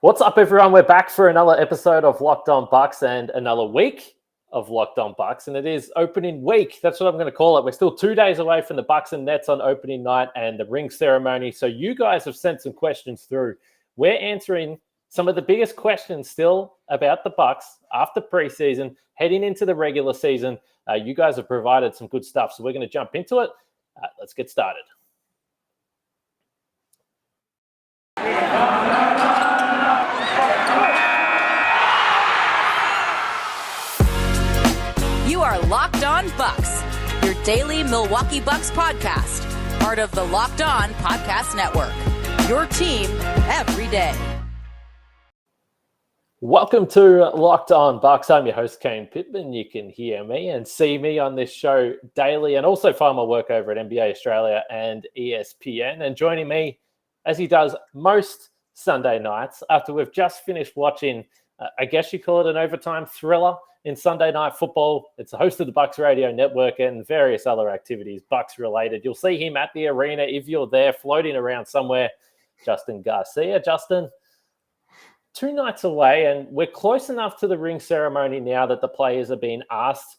What's up, everyone? We're back for another episode of Locked On Bucks and another week of Locked On Bucks, and it is opening week. That's what I'm going to call it. We're still 2 days away from the Bucks and Nets on opening night and the ring ceremony. So you guys have sent some questions through. We're answering some of the biggest questions still about the Bucks after preseason, heading into the regular season. You guys have provided some good stuff, so we're going to jump into it. Let's get started. You are Locked On Bucks, your daily Milwaukee Bucks podcast, part of the Locked On Podcast Network, your team every day. Welcome to Locked On Bucks. I'm your host, Kane Pittman. You can hear me and see me on this show daily and also find my work over at NBA Australia and ESPN. And joining me, as he does most Sunday nights, after we've just finished watching, I guess you call it an overtime thriller in Sunday Night Football. It's the host of the Bucks Radio Network and various other activities Bucks related. You'll see him at the arena if you're there, floating around somewhere. Justin Garcia. Justin, 2 nights away, and we're close enough to the ring ceremony now that the players are being asked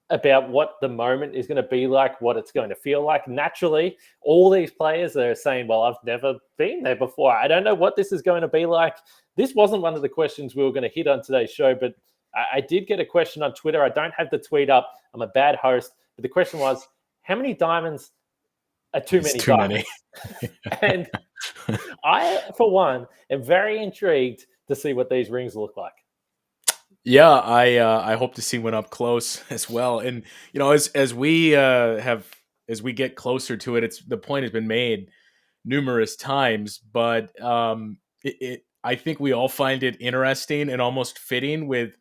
about what the moment is going to be like, what it's going to feel like. Naturally, all these players are saying, well, I've never been there before. I don't know what this is going to be like. This wasn't one of the questions we were going to hit on today's show, but I did get a question on Twitter. I don't have the tweet up. I'm a bad host. But the question was, how many diamonds are too many diamonds? And I, for one, am very intrigued to see what these rings look like. Yeah, I hope to see one up close as well. And you know, as we get closer to it, the point has been made numerous times, but I think we all find it interesting and almost fitting with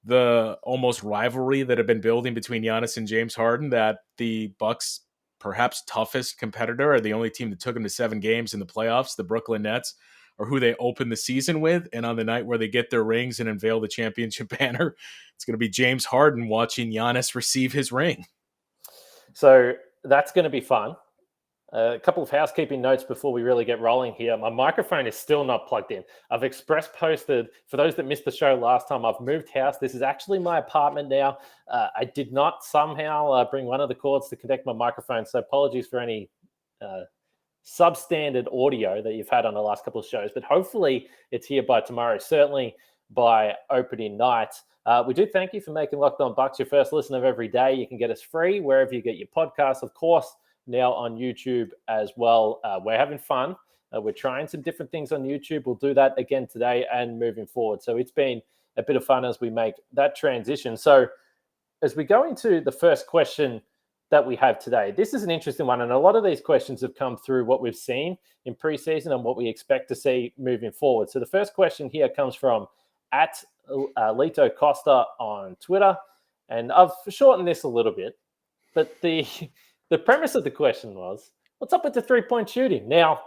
the almost rivalry that have been building between Giannis and James Harden, that the Bucks' perhaps toughest competitor, are the only team that took them to 7 games in the playoffs, the Brooklyn Nets, or who they open the season with. And on the night where they get their rings and unveil the championship banner, it's going to be James Harden watching Giannis receive his ring. So that's going to be fun. A couple of housekeeping notes before we really get rolling here. My microphone is still not plugged in. I've express posted, for those that missed the show last time, I've moved house. This is actually my apartment now. I did not somehow bring one of the cords to connect my microphone, so apologies for any substandard audio that you've had on the last couple of shows, but hopefully it's here by tomorrow, certainly by opening night. We do thank you for making Locked On Bucks your first listen of every day. You can get us free wherever you get your podcasts, of course, now on YouTube as well. We're having fun. We're trying some different things on YouTube. We'll do that again today and moving forward. So it's been a bit of fun as we make that transition. So as we go into the first question that we have today, this is an interesting one. And a lot of these questions have come through what we've seen in preseason and what we expect to see moving forward. So the first question here comes from at Lito Costa on Twitter. And I've shortened this a little bit, but the premise of the question was, what's up with the three-point shooting? Now,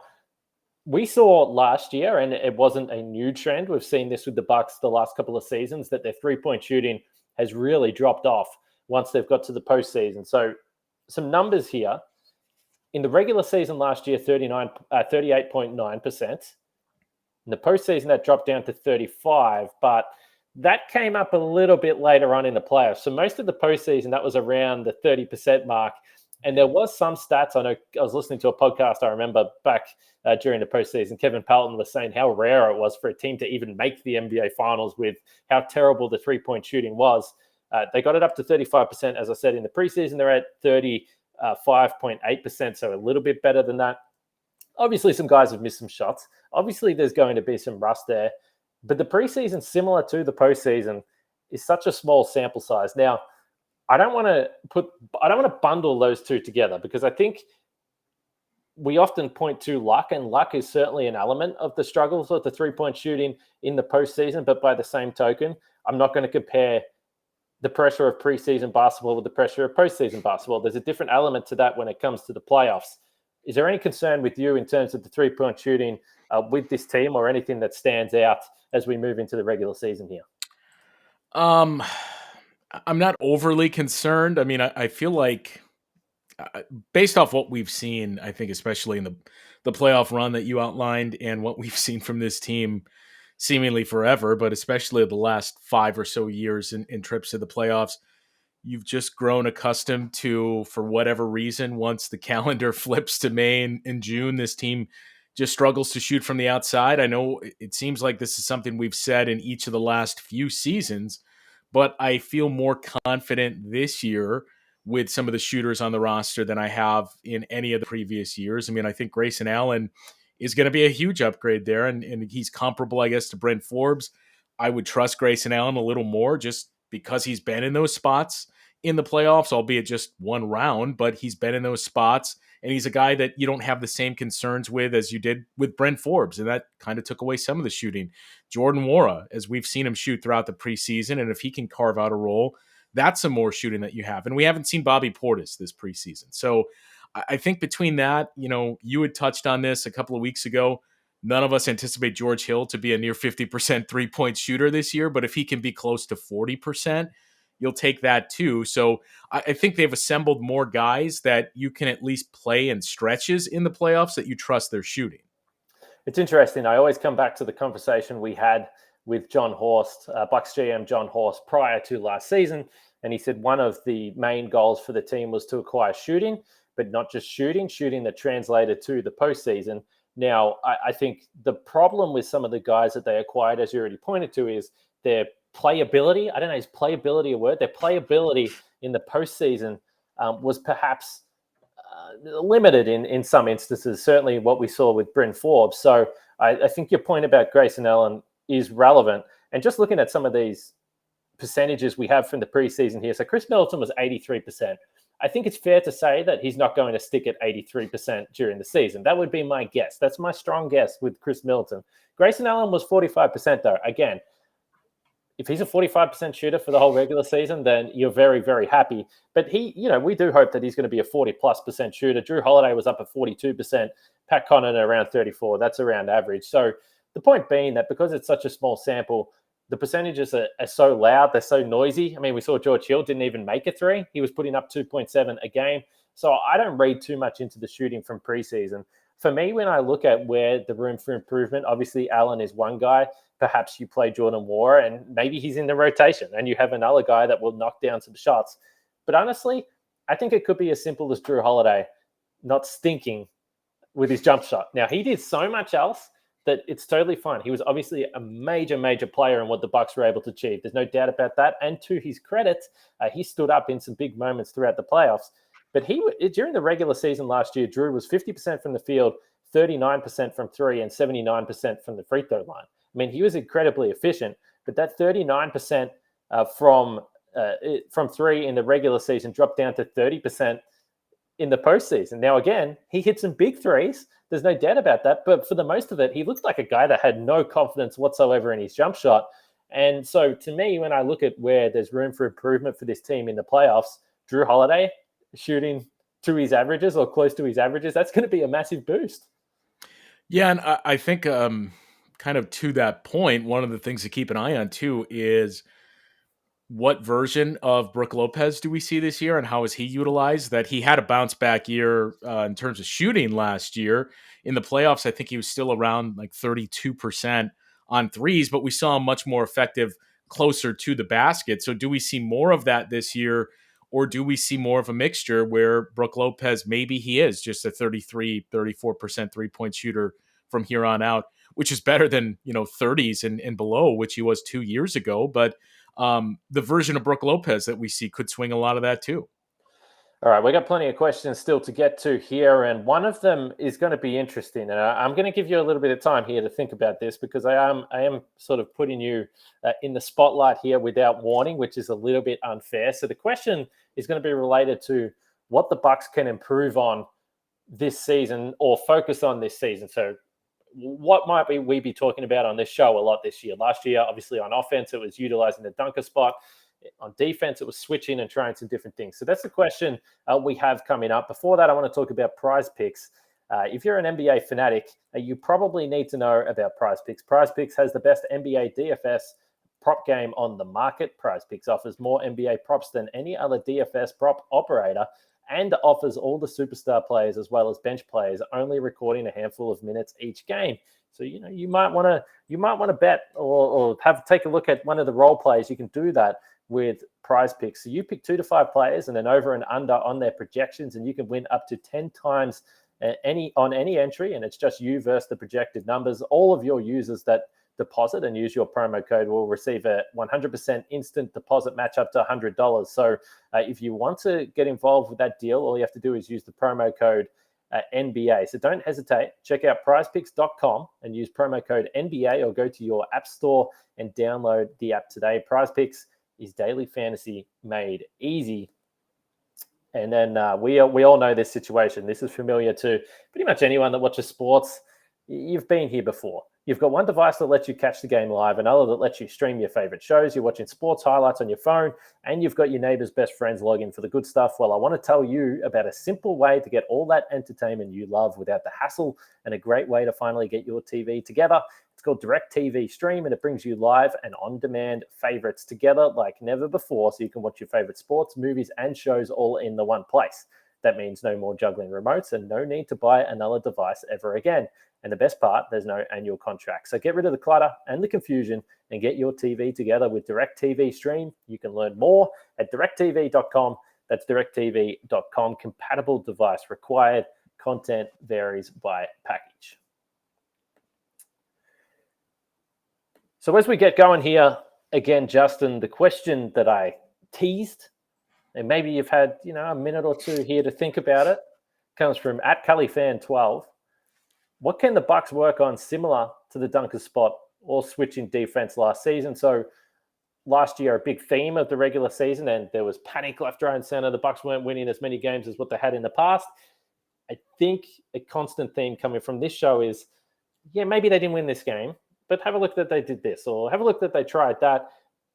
we saw last year, and it wasn't a new trend. We've seen this with the Bucks the last couple of seasons, that their three-point shooting has really dropped off once they've got to the postseason. So some numbers here. In the regular season last year, 38.9%. In the postseason, that dropped down to 35%, but that came up a little bit later on in the playoffs. So most of the postseason, that was around the 30% mark. And there was some stats. I know I was listening to a podcast, I remember back during the postseason, Kevin Pelton was saying how rare it was for a team to even make the NBA Finals with how terrible the three-point shooting was. They got it up to 35%. As I said, in the preseason, they're at 35.8%, so a little bit better than that. Obviously, some guys have missed some shots. Obviously, there's going to be some rust there. But the preseason, similar to the postseason, is such a small sample size. Now, I don't want to bundle those two together, because I think we often point to luck, and luck is certainly an element of the struggles of the three-point shooting in the postseason. But by the same token, I'm not going to compare the pressure of preseason basketball with the pressure of postseason basketball. There's a different element to that when it comes to the playoffs. Is there any concern with you in terms of the three-point shooting with this team, or anything that stands out as we move into the regular season here? I'm not overly concerned. I mean, I feel like based off what we've seen, I think especially in the playoff run that you outlined and what we've seen from this team seemingly forever, but especially the last 5 or so years in trips to the playoffs. You've just grown accustomed to, for whatever reason, once the calendar flips to May and June, this team just struggles to shoot from the outside. I know it seems like this is something we've said in each of the last few seasons, but I feel more confident this year with some of the shooters on the roster than I have in any of the previous years. I mean, I think Grayson Allen is going to be a huge upgrade there, and he's comparable, I guess, to Brent Forbes. I would trust Grayson Allen a little more just because he's been in those spots in the playoffs, albeit just one round, but he's been in those spots. And he's a guy that you don't have the same concerns with as you did with Brent Forbes. And that kind of took away some of the shooting. Jordan Nwora, as we've seen him shoot throughout the preseason, and if he can carve out a role, that's some more shooting that you have. And we haven't seen Bobby Portis this preseason. So I think between that, you had touched on this a couple of weeks ago. None of us anticipate George Hill to be a near 50% three-point shooter this year, but if he can be close to 40%, you'll take that too. So I think they've assembled more guys that you can at least play in stretches in the playoffs that you trust their shooting. It's interesting. I always come back to the conversation we had with John Horst, Bucks GM John Horst, prior to last season. And he said one of the main goals for the team was to acquire shooting, but not just shooting that translated to the postseason. Now, I think the problem with some of the guys that they acquired, as you already pointed to, is their playability. I don't know, is playability a word? Their playability in the postseason was perhaps limited in some instances, certainly what we saw with Bryn Forbes. So I think your point about Grayson Allen is relevant. And just looking at some of these percentages we have from the preseason here. So Chris Middleton was 83%. I think it's fair to say that he's not going to stick at 83% during the season. That would be my guess. That's my strong guess with Chris Middleton. Grayson Allen was 45% though. Again, if he's a 45% shooter for the whole regular season, then you're very, very happy. But we do hope that he's going to be a 40+% shooter. Drew Holiday was up at 42%. Pat Connaughton around 34. That's around average. So the point being that because it's such a small sample, the percentages are so loud. They're so noisy. I mean, we saw George Hill didn't even make a three. He was putting up 2.7 a game. So I don't read too much into the shooting from preseason. For me, when I look at where the room for improvement, obviously Allen is one guy. Perhaps you play Jordan Nwora and maybe he's in the rotation and you have another guy that will knock down some shots. But honestly, I think it could be as simple as Drew Holiday not stinking with his jump shot. Now, he did so much else that it's totally fine. He was obviously a major, major player in what the Bucks were able to achieve. There's no doubt about that. And to his credit, he stood up in some big moments throughout the playoffs. But during the regular season last year, Drew was 50% from the field, 39% from three, and 79% from the free throw line. I mean, he was incredibly efficient, but that 39% from three in the regular season dropped down to 30% in the postseason. Now, again, he hit some big threes. There's no doubt about that. But for the most of it, he looked like a guy that had no confidence whatsoever in his jump shot. And so to me, when I look at where there's room for improvement for this team in the playoffs, Drew Holiday shooting to his averages or close to his averages, that's going to be a massive boost. Yeah, and I think kind of to that point, one of the things to keep an eye on too is what version of Brook Lopez do we see this year and how is he utilized? That he had a bounce back year in terms of shooting last year. In the playoffs, I think he was still around like 32% on threes, but we saw him much more effective closer to the basket. So do we see more of that this year, or do we see more of a mixture where Brook Lopez, maybe he is just a 34% three-point shooter from here on out, which is better than 30s and below, which he was 2 years ago. But the version of Brook Lopez that we see could swing a lot of that too. All right, we got plenty of questions still to get to here, and one of them is going to be interesting. And I'm going to give you a little bit of time here to think about this because I am sort of putting you in the spotlight here without warning, which is a little bit unfair. So the question is going to be related to what the Bucks can improve on this season or focus on this season. So what might we be talking about on this show a lot this year? Last year, obviously on offense, it was utilizing the dunker spot. On defense, it was switching and trying some different things. So that's the question we have coming up. Before that, I want to talk about Prize Picks. If you're an NBA fanatic, you probably need to know about Prize Picks. Prize Picks has the best NBA DFS prop game on the market. Prize Picks offers more NBA props than any other DFS prop operator and offers all the superstar players as well as bench players, only recording a handful of minutes each game. So you might want to bet or take a look at one of the role plays. You can do that with Prize Picks. So you pick 2 to 5 players and then over and under on their projections, and you can win up to 10 times any entry, and it's just you versus the projected numbers. All of your users that deposit and use your promo code will receive a 100% instant deposit match up to $100. So if you want to get involved with that deal, all you have to do is use the promo code NBA. So don't hesitate. Check out prizepicks.com and use promo code NBA, or go to your app store and download the app today. Prize Picks is daily fantasy made easy. And then we all know this situation. This is familiar to pretty much anyone that watches sports. You've been here before. You've got one device that lets you catch the game live, another that lets you stream your favorite shows. You're watching sports highlights on your phone, and you've got your neighbor's best friends log in for the good stuff. Well, I want to tell you about a simple way to get all that entertainment you love without the hassle, and a great way to finally get your TV together. It's called DirecTV Stream, and it brings you live and on-demand favorites together like never before, so you can watch your favorite sports, movies, and shows all in the one place. That means no more juggling remotes and no need to buy another device ever again. And the best part, there's no annual contract. So get rid of the clutter and the confusion and get your TV together with DirecTV Stream. You can learn more at directtv.com. That's directtv.com. Compatible device required. Content varies by package. So as we get going here, again, Justin, the question that I teased, and maybe you've had a minute or two here to think about it, comes from @CullyFan12. What can the Bucks work on similar to the dunker spot or switching defense last season? So last year, a big theme of the regular season, and there was panic left, right, and center. The Bucks weren't winning as many games as what they had in the past. I think a constant theme coming from this show is, maybe they didn't win this game, but have a look that they did this, or have a look that they tried that.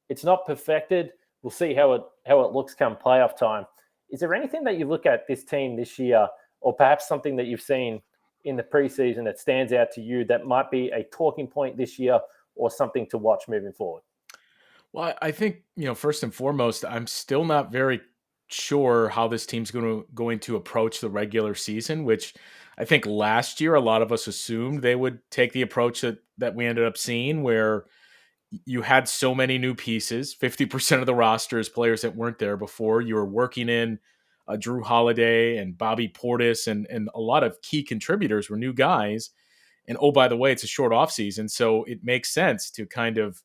It's not perfected. We'll see how it looks come playoff time. Is there anything that you look at this team this year, or perhaps something that you've seen in the preseason that stands out to you that might be a talking point this year or something to watch moving forward? Well, I think, first and foremost, I'm still not very sure how this team's going to approach the regular season, which I think last year a lot of us assumed they would take the approach that we ended up seeing, where you had so many new pieces. 50% of the roster is players that weren't there before. You were working in Drew Holiday and Bobby Portis, and a lot of key contributors were new guys. And oh, by the way, it's a short offseason, so it makes sense to kind of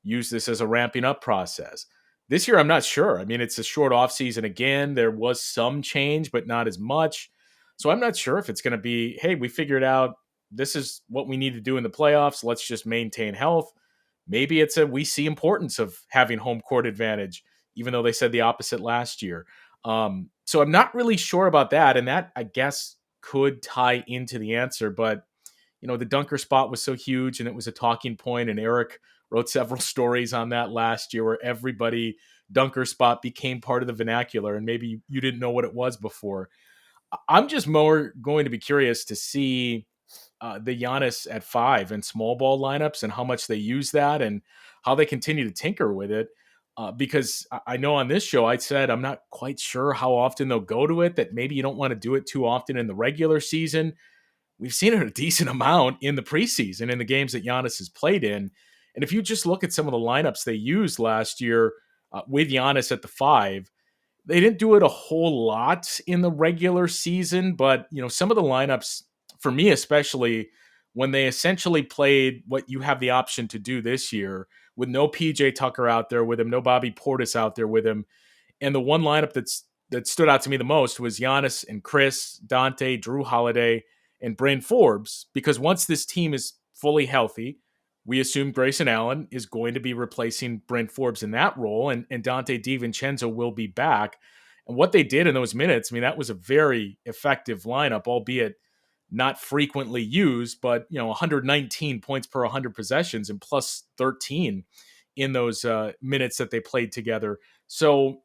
use this as a ramping up process. This year, I'm not sure. I mean, it's a short offseason again. There was some change, but not as much. So I'm not sure if it's going to be, hey, we figured out this is what we need to do in the playoffs. Let's just maintain health. Maybe it's we see importance of having home court advantage, even though they said the opposite last year. So I'm not really sure about that. And that, I guess, could tie into the answer. But, the dunker spot was so huge and it was a talking point. And Eric wrote several stories on that last year where everybody dunker spot became part of the vernacular. And maybe you didn't know what it was before. I'm just more going to be curious to see the Giannis at 5 and small ball lineups and how much they use that and how they continue to tinker with it. Because I know on this show, I said I'm not quite sure how often they'll go to it, that maybe you don't want to do it too often in the regular season. We've seen it a decent amount in the preseason in the games that Giannis has played in. And if you just look at some of the lineups they used last year with Giannis at the 5, they didn't do it a whole lot in the regular season, but some of the lineups, for me especially, when they essentially played what you have the option to do this year, with no PJ Tucker out there with him, no Bobby Portis out there with him, and the one lineup that stood out to me the most was Giannis and Chris, Dante, Drew Holiday, and Bryn Forbes, because once this team is fully healthy, we assume Grayson Allen is going to be replacing Bryn Forbes in that role, and Dante DiVincenzo will be back. And what they did in those minutes, I mean, that was a very effective lineup, albeit not frequently used, but 119 points per 100 possessions and plus 13 in those minutes that they played together. So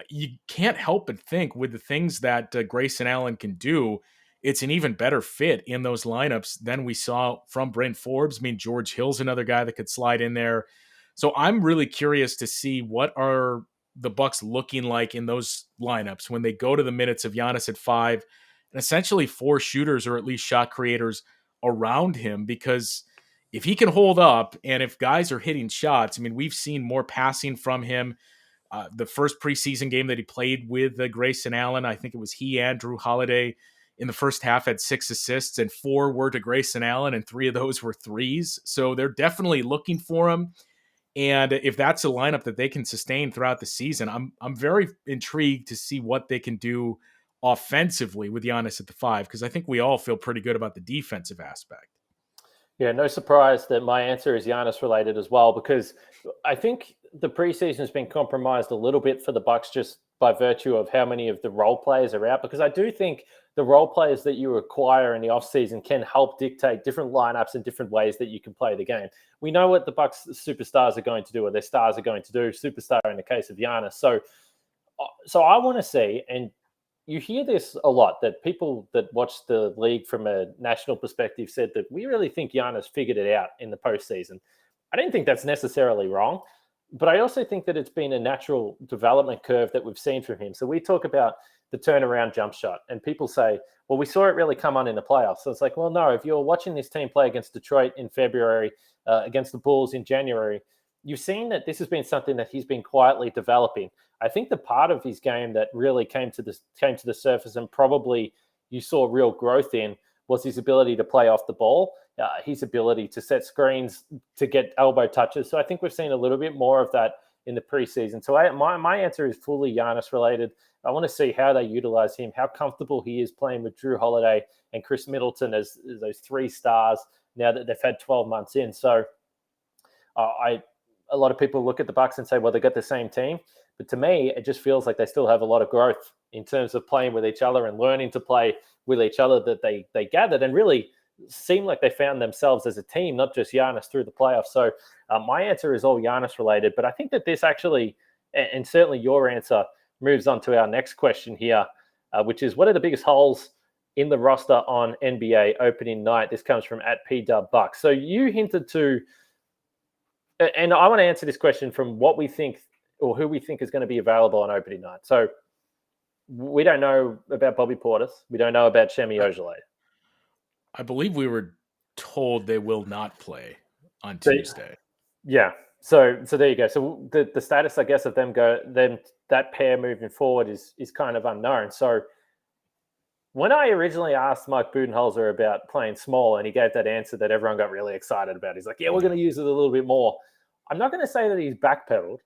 you can't help but think, with the things that Grayson Allen can do, it's an even better fit in those lineups than we saw from Brent Forbes. I mean, George Hill's another guy that could slide in there. So I'm really curious to see what are the Bucks looking like in those lineups when they go to the minutes of Giannis at 5, and essentially 4 shooters or at least shot creators around him, because if he can hold up and if guys are hitting shots, I mean, we've seen more passing from him. The first preseason game that he played with Grayson Allen, I think it was he and Drew Holiday in the first half had 6 assists, and 4 were to Grayson Allen, and 3 of those were threes. So they're definitely looking for him. And if that's a lineup that they can sustain throughout the season, I'm very intrigued to see what they can do offensively with Giannis at the 5, because I think we all feel pretty good about the defensive aspect. Yeah, no surprise that my answer is Giannis related as well, because I think the preseason has been compromised a little bit for the Bucks just by virtue of how many of the role players are out, because I do think the role players that you acquire in the offseason can help dictate different lineups and different ways that you can play the game. We know what the Bucks superstars are going to do, or their stars are going to do, superstar in the case of Giannis. So I want to see, and you hear this a lot, that people that watch the league from a national perspective said that we really think Giannis figured it out in the postseason. I don't think that's necessarily wrong, but I also think that it's been a natural development curve that we've seen from him. So we talk about the turnaround jump shot, and people say, well, we saw it really come on in the playoffs. So it's like, well, no, if you're watching this team play against Detroit in February, against the Bulls in January, you've seen that this has been something that he's been quietly developing. I think the part of his game that really came to the surface, and probably you saw real growth in, was his ability to play off the ball, his ability to set screens, to get elbow touches. So I think we've seen a little bit more of that in the preseason. So my answer is fully Giannis related. I want to see how they utilize him, how comfortable he is playing with Drew Holiday and Chris Middleton as those 3 stars now that they've had 12 months in. So a lot of people look at the Bucks and say, well, they got the same team. But to me, it just feels like they still have a lot of growth in terms of playing with each other and learning to play with each other, that they gathered and really seem like they found themselves as a team, not just Giannis through the playoffs. So my answer is all Giannis related. But I think that this actually, and certainly your answer, moves on to our next question here, which is, what are the biggest holes in the roster on NBA opening night? This comes from @PDubBucks. So you hinted to, and I want to answer this question from what we think, or who we think is going to be available on opening night. So we don't know about Bobby Portis. We don't know about Semi Ojeleye. I believe we were told they will not play on Tuesday. Yeah. So there you go. So the status, I guess, of them that pair moving forward is kind of unknown. So when I originally asked Mike Budenholzer about playing small, and he gave that answer that everyone got really excited about, he's like, yeah, we're going to use it a little bit more. I'm not going to say that he's backpedaled,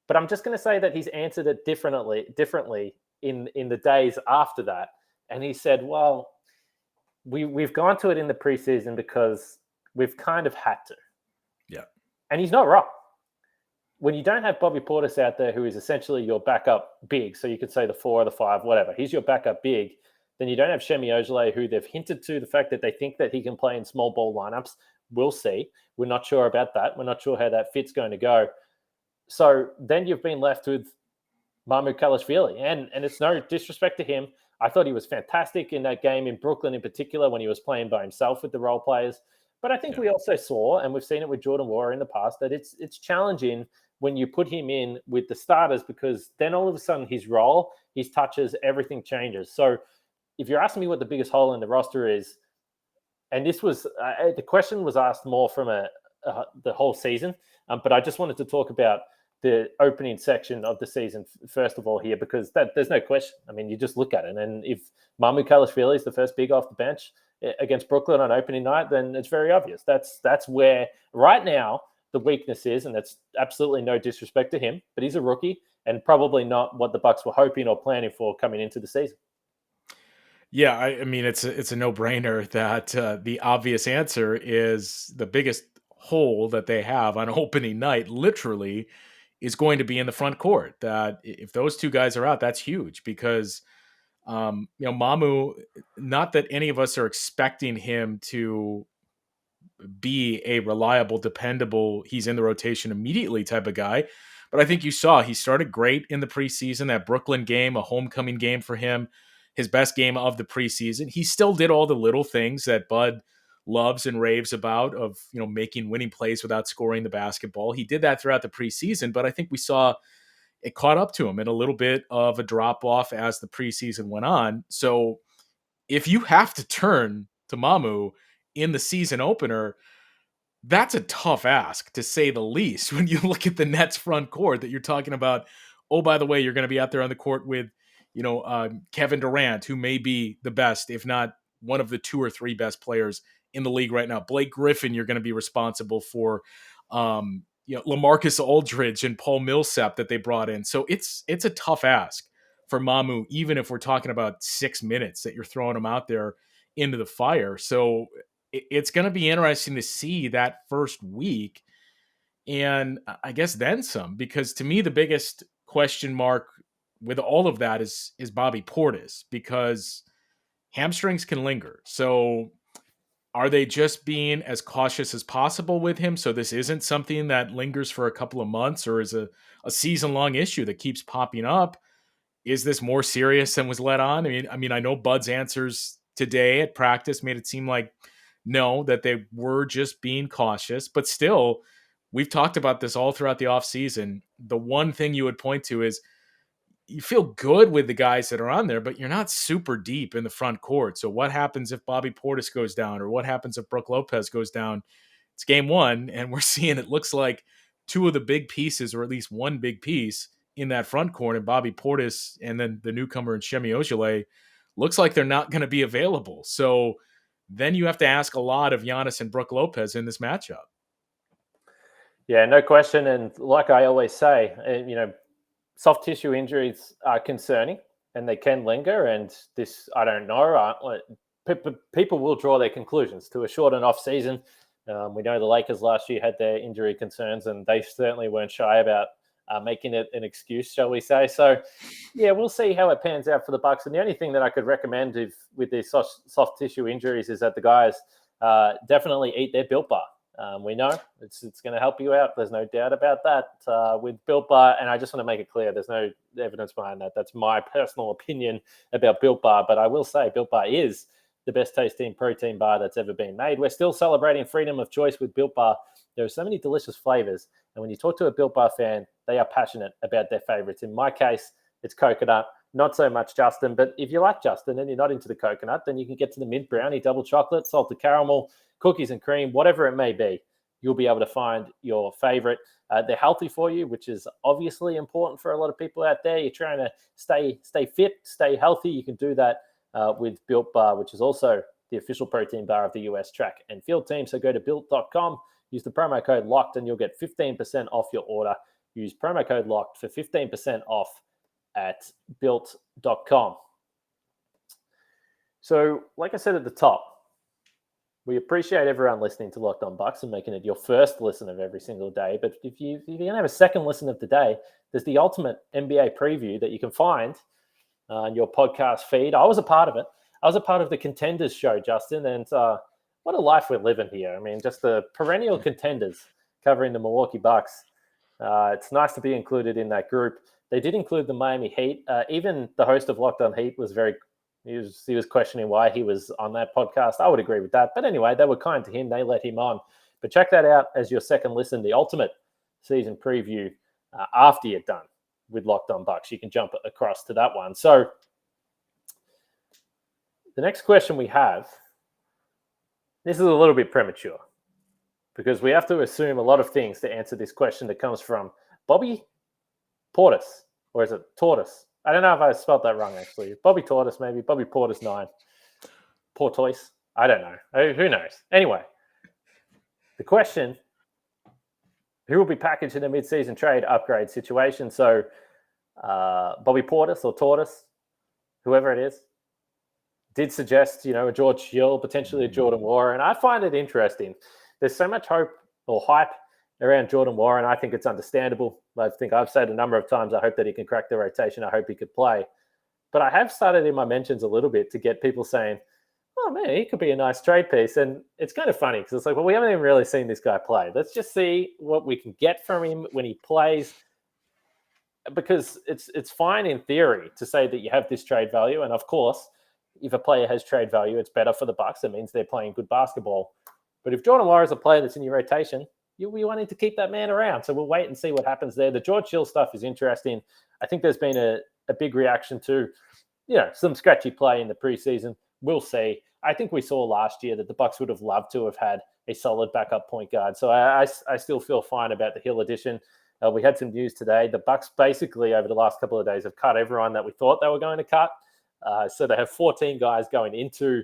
but I'm just going to say that he's answered it differently in the days after that. And he said, well, we've gone to it in the preseason because we've kind of had to. Yeah. And he's not wrong. When you don't have Bobby Portis out there, who is essentially your backup big, so you could say the 4 or the 5, whatever, he's your backup big, then you don't have Semi Ojeleye, who they've hinted to the fact that they think that he can play in small ball lineups. We'll see. We're not sure about that. We're not sure how that fit's going to go. So then you've been left with Mamukelashvili. And it's no disrespect to him. I thought he was fantastic in that game in Brooklyn in particular, when he was playing by himself with the role players. But I think we also saw, and we've seen it with Jordan Nwora in the past, that it's challenging when you put him in with the starters, because then all of a sudden his role, his touches, everything changes. So if you're asking me what the biggest hole in the roster is, and this was the question was asked more from the whole season, but I just wanted to talk about the opening section of the season first of all here, because there's no question. I mean, you just look at it, and if Mamukelashvili is the first big off the bench against Brooklyn on opening night, then it's very obvious. That's where right now the weakness is, and that's absolutely no disrespect to him, but he's a rookie and probably not what the Bucks were hoping or planning for coming into the season. Yeah, I mean, it's a no-brainer that the obvious answer is the biggest hole that they have on opening night, literally, is going to be in the front court. That if those 2 guys are out, that's huge, because Mamu, not that any of us are expecting him to be a reliable, dependable, he's in the rotation immediately type of guy. But I think you saw he started great in the preseason. That Brooklyn game, a homecoming game for him, his best game of the preseason. He still did all the little things that Bud loves and raves about, of making winning plays without scoring the basketball. He did that throughout the preseason, but I think we saw it caught up to him and a little bit of a drop off as the preseason went on. So if you have to turn to Mamu in the season opener, that's a tough ask, to say the least, when you look at the Nets front court that you're talking about. Oh, by the way, you're going to be out there on the court with, Kevin Durant, who may be the best, if not one of the 2 or 3 best players in the league right now. Blake Griffin, you're going to be responsible for, LaMarcus Aldridge and Paul Millsap that they brought in. So it's a tough ask for Mamu, even if we're talking about 6 minutes that you're throwing him out there into the fire. So it's going to be interesting to see that first week, and I guess then some, because to me the biggest question mark with all of that is Bobby Portis, because hamstrings can linger. So are they just being as cautious as possible with him, so this isn't something that lingers for a couple of months or is a season-long issue that keeps popping up? Is this more serious than was let on? I mean, I know Bud's answers today at practice made it seem like no, that they were just being cautious, but still, we've talked about this all throughout the offseason. The one thing you would point to is you feel good with the guys that are on there, but you're not super deep in the front court. So what happens if Bobby Portis goes down, or what happens if Brook Lopez goes down? It's game 1, and we're seeing it looks like 2 of the big pieces, or at least one big piece in that front court, and Bobby Portis and then the newcomer in Semi Ojeleye, looks like they're not going to be available. So then you have to ask a lot of Giannis and Brook Lopez in this matchup. Yeah, no question. And like I always say, soft tissue injuries are concerning and they can linger. And this, I don't know, people will draw their conclusions to a short and off season. We know the Lakers last year had their injury concerns, and they certainly weren't shy about making it an excuse, shall we say. So, yeah, we'll see how it pans out for the Bucks. And the only thing that I could recommend with these soft tissue injuries is that the guys definitely eat their Built Bar. We know it's going to help you out. There's no doubt about that with Built Bar. And I just want to make it clear, there's no evidence behind that. That's my personal opinion about Built Bar. But I will say Built Bar is the best tasting protein bar that's ever been made. We're still celebrating freedom of choice with Built Bar. There are so many delicious flavors. And when you talk to a Built Bar fan, they are passionate about their favorites. In my case, it's coconut, not so much Justin. But if you like Justin and you're not into the coconut, then you can get to the mint brownie, double chocolate, salted caramel, cookies and cream, whatever it may be. You'll be able to find your favorite. They're healthy for you, which is obviously important for a lot of people out there. You're trying to stay fit, stay healthy. You can do that with Built Bar, which is also the official protein bar of the US track and field team. So go to built.com, use the promo code LOCKED, and you'll get 15% off your order. Use promo code LOCKED for 15% off at built.com. So, like I said at the top, we appreciate everyone listening to Locked On Bucks and making it your first listen of every single day. But if you're going to have a second listen of the day, there's the ultimate NBA preview that you can find on your podcast feed. I was a part of it. I was a part of the Contenders show, Justin, and what a life we're living here. I mean, just the perennial contenders covering the Milwaukee Bucks. It's nice to be included in that group. They did include the Miami Heat. Even the host of Locked On Heat was he was questioning why he was on that podcast. I would agree with that. But anyway, they were kind to him. They let him on. But check that out as your second listen, the ultimate season preview after you're done with Locked On Bucks. You can jump across to that one. So the next question we have, this is a little bit premature because we have to assume a lot of things to answer this question that comes from Bobby Portis, or is it Tortoise? I don't know if I spelled that wrong, actually. Bobby Tortoise, maybe. Bobby Portis 9. Portoise. I don't know. Who knows? Anyway, the question, who will be packaged in a mid-season trade upgrade situation? So Bobby Portis or Tortoise, whoever it is, did suggest, a George Hill, potentially a Jordan Wall. And I find it interesting. There's so much hope or hype around Jordan Warren. I think it's understandable. I think I've said a number of times, I hope that he can crack the rotation. I hope he could play. But I have started in my mentions a little bit to get people saying, oh, man, he could be a nice trade piece. And it's kind of funny because it's like, well, we haven't even really seen this guy play. Let's just see what we can get from him when he plays. Because it's fine in theory to say that you have this trade value. And of course, if a player has trade value, it's better for the Bucks. It means they're playing good basketball. But if Jordan Warren is a player that's in your rotation, we wanted to keep that man around. So we'll wait and see what happens there. The George Hill stuff is interesting. I think there's been a big reaction to, some scratchy play in the preseason. We'll see. I think we saw last year that the Bucks would have loved to have had a solid backup point guard. So I still feel fine about the Hill addition. We had some news today. The Bucks basically over the last couple of days have cut everyone that we thought they were going to cut. So they have 14 guys going into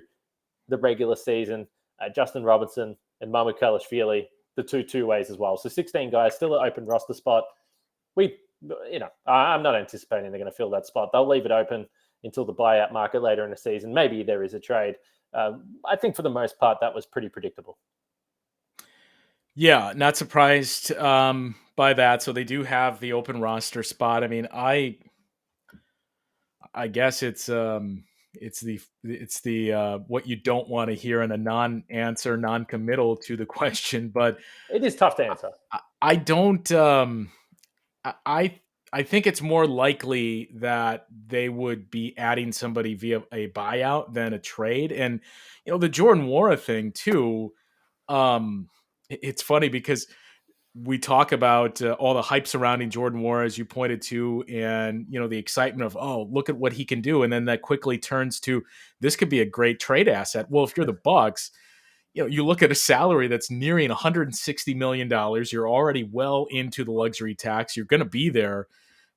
the regular season. Justin Robertson and Mamu Kalashvili, the two ways as well. So 16 guys, still an open roster spot. I'm not anticipating they're going to fill that spot. They'll leave it open until the buyout market later in the season. Maybe there is a trade. I think for the most part, that was pretty predictable. Yeah, not surprised by that. So they do have the open roster spot. I mean, I guess it's the what you don't want to hear in a non-answer, non-committal to the question, but it is tough to answer. I don't. I think it's more likely that they would be adding somebody via a buyout than a trade, and the Jordan Nwora thing too. It's funny because we talk about all the hype surrounding Jordan Nwora, as you pointed to, and the excitement of, oh, look at what he can do, and then that quickly turns to this could be a great trade asset. Well, if you're the Bucks, you look at a salary that's nearing $160 million. You're already well into the luxury tax. You're going to be there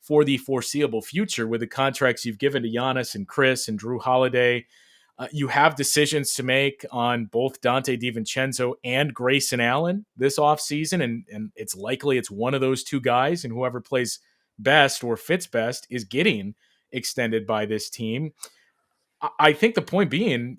for the foreseeable future with the contracts you've given to Giannis and Chris and Drew Holiday. You have decisions to make on both Dante DiVincenzo and Grayson Allen this offseason, and it's likely it's one of those two guys, and whoever plays best or fits best is getting extended by this team. I think the point being,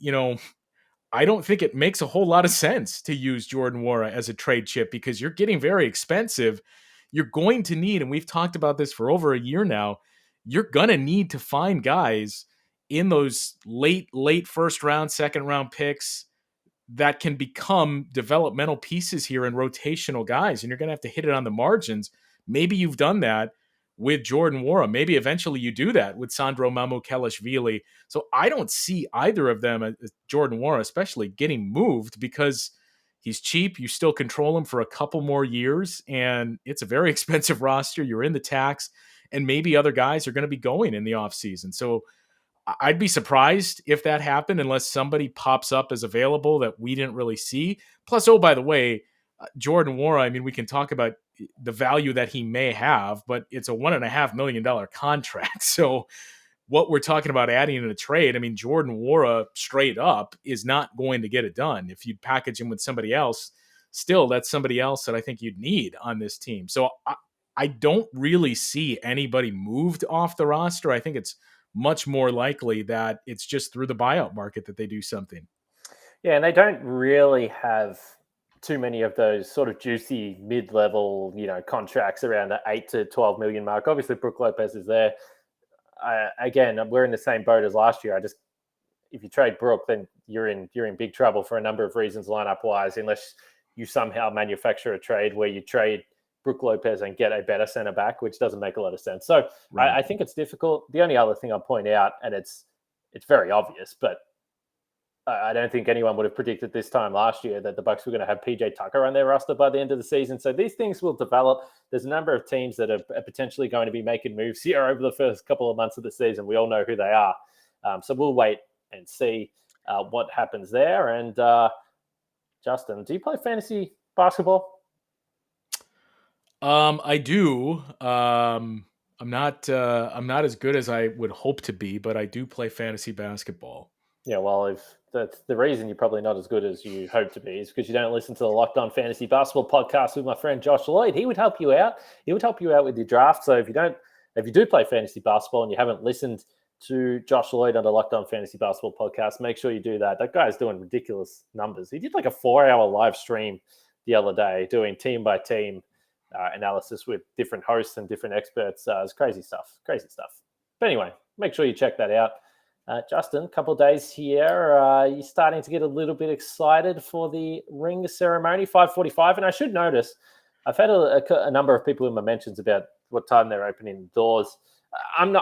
I don't think it makes a whole lot of sense to use Jordan Nwora as a trade chip because you're getting very expensive. You're going to need, and we've talked about this for over a year now, you're going to need to find guys in those late first round, second round picks that can become developmental pieces here and rotational guys. And you're going to have to hit it on the margins. Maybe you've done that with Jordan Nwora. Maybe eventually you do that with Sandro Mamukelashvili. So I don't see either of them, Jordan Nwora especially, getting moved because he's cheap. You still control him for a couple more years, and it's a very expensive roster. You're in the tax, and maybe other guys are going to be going in the offseason. So I'd be surprised if that happened unless somebody pops up as available that we didn't really see. Plus, oh, by the way, Jordan Nwora, I mean, we can talk about the value that he may have, but it's a $1.5 million contract. So what we're talking about adding in a trade, I mean, Jordan Nwora straight up is not going to get it done. If you package him with somebody else, still that's somebody else that I think you'd need on this team. So I don't really see anybody moved off the roster. I think it's much more likely that it's just through the buyout market that they do something. Yeah, and they don't really have too many of those sort of juicy mid-level, contracts around the 8 to 12 million mark. Obviously, Brook Lopez is there. Again, we're in the same boat as last year. If you trade Brook, then you're in big trouble for a number of reasons lineup-wise, unless you somehow manufacture a trade where you trade Brook Lopez and get a better center back, which doesn't make a lot of sense. So right. I think it's difficult. The only other thing I'll point out, and it's very obvious, but I don't think anyone would have predicted this time last year that the Bucks were going to have PJ Tucker on their roster by the end of the season. So these things will develop. There's a number of teams that are potentially going to be making moves here over the first couple of months of the season. We all know who they are. So we'll wait and see what happens there. And Justin, do you play fantasy basketball? I do. I'm not as good as I would hope to be, but I do play fantasy basketball. Yeah, well, if that's the reason you're probably not as good as you hope to be is because you don't listen to the Locked On Fantasy Basketball podcast with my friend Josh Lloyd. He would help you out. He would help you out with your draft. So if you do play fantasy basketball and you haven't listened to Josh Lloyd on the Locked On Fantasy Basketball podcast, make sure you do that. That guy's doing ridiculous numbers. He did like a 4-hour live stream the other day doing team by team analysis with different hosts and different experts. It's crazy stuff. But anyway, make sure you check that out. Justin, a couple of days here. You're starting to get a little bit excited for the ring ceremony, 5:45. And I should notice, I've had a number of people in my mentions about what time they're opening the doors. I'm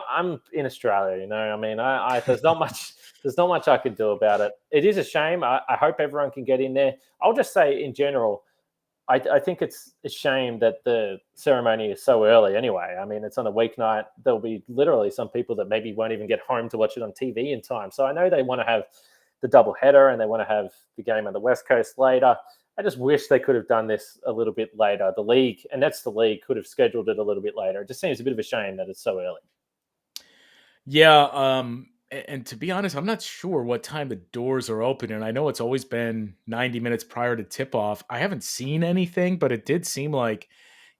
in Australia, I mean, there's not much I can do about it. It is a shame. I hope everyone can get in there. I'll just say in general, I think it's a shame that the ceremony is so early anyway. I mean, it's on a weeknight. There'll be literally some people that maybe won't even get home to watch it on TV in time. So I know they want to have the doubleheader and they want to have the game on the West Coast later. I just wish they could have done this a little bit later. The league, and that's the league, could have scheduled it a little bit later. It just seems a bit of a shame that it's so early. Yeah, and to be honest, I'm not sure what time the doors are open, and I know it's always been 90 minutes prior to tip-off. I haven't seen anything, but it did seem like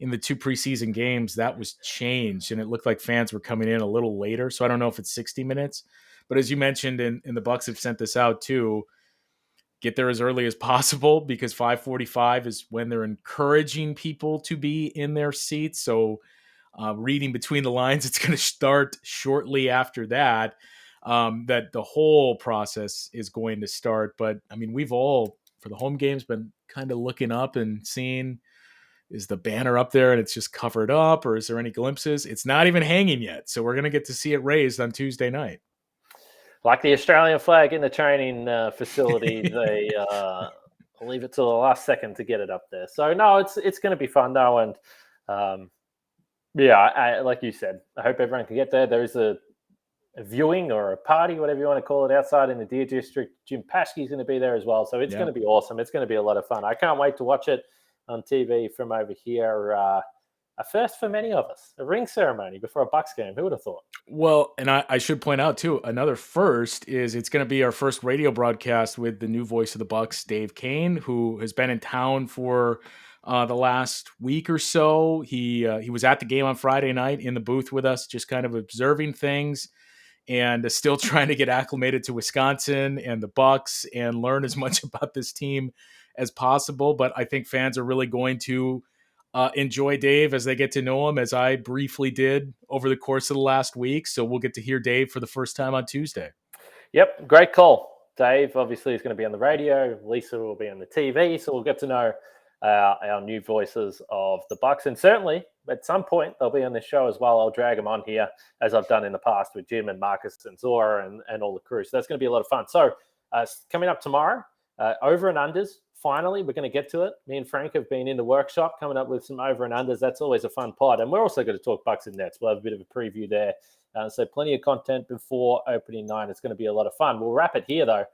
in the 2 preseason games that was changed, and it looked like fans were coming in a little later, so I don't know if it's 60 minutes. But as you mentioned, and the Bucks have sent this out too, get there as early as possible because 5:45 is when they're encouraging people to be in their seats. So reading between the lines, it's going to start shortly after that. That the whole process is going to start. But I mean, we've all for the home games been kind of looking up and seeing, is the banner up there and it's just covered up, or is there any glimpses? It's not even hanging yet, so we're going to get to see it raised on Tuesday night. Like the Australian flag in the training facility, they leave it till the last second to get it up there. So no, it's going to be fun though, and yeah, like you said, I hope everyone can get there. There is a viewing or a party, whatever you want to call it, outside in the Deer District. Jim Paschke's going to be there as well, so it's going to be awesome. It's going to be a lot of fun. I can't wait to watch it on TV from over here. A first for many of us, a ring ceremony before a Bucks game. Who would have thought? Well, and I should point out too, another first is it's going to be our first radio broadcast with the new voice of the Bucks, Dave Kane, who has been in town for the last week or so. He was at the game on Friday night in the booth with us, just kind of observing things and still trying to get acclimated to Wisconsin and the Bucks and learn as much about this team as possible. But I think fans are really going to enjoy Dave as they get to know him, as I briefly did over the course of the last week. So we'll get to hear Dave for the first time on Tuesday. Yep, great call. Dave obviously is going to be on the radio. Lisa will be on the TV, so we'll get to know our new voices of the Bucks, and certainly at some point they'll be on this show as well. I'll drag them on here as I've done in the past with Jim and Marcus and Zora and all the crew. So that's going to be a lot of fun. So coming up tomorrow, over and unders. Finally, we're going to get to it. Me and Frank have been in the workshop coming up with some over and unders. That's always a fun pod. And we're also going to talk Bucks and Nets. We'll have a bit of a preview there. So plenty of content before opening night. It's going to be a lot of fun. We'll wrap it here, though.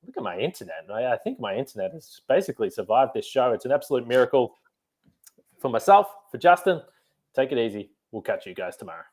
Look at my internet. I think my internet has basically survived this show. It's an absolute miracle. For myself, for Justin, take it easy. We'll catch you guys tomorrow.